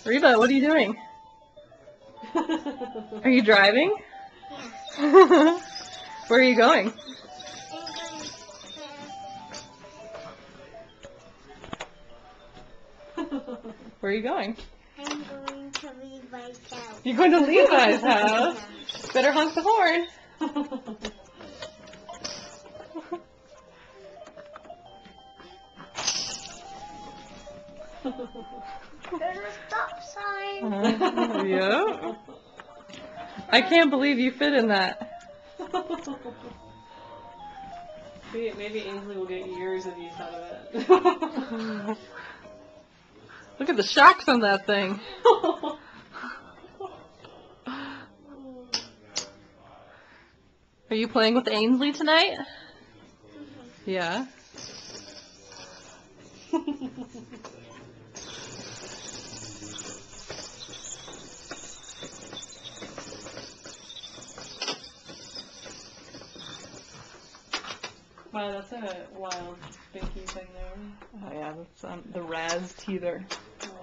Reba, what are you doing? Are you driving? Yes. Where are you going? Where are you going? I'm going to Levi's house. You're going to Levi's house? Better honk the horn. There's a stop sign. Yeah. I can't believe you fit in that. Maybe Ainsley will get years of use out of it. Look at the shocks on that thing. Are you playing with Ainsley tonight? Yeah. Wow, that's a wild binky thing there. Oh yeah, that's the Raz teether. Oh.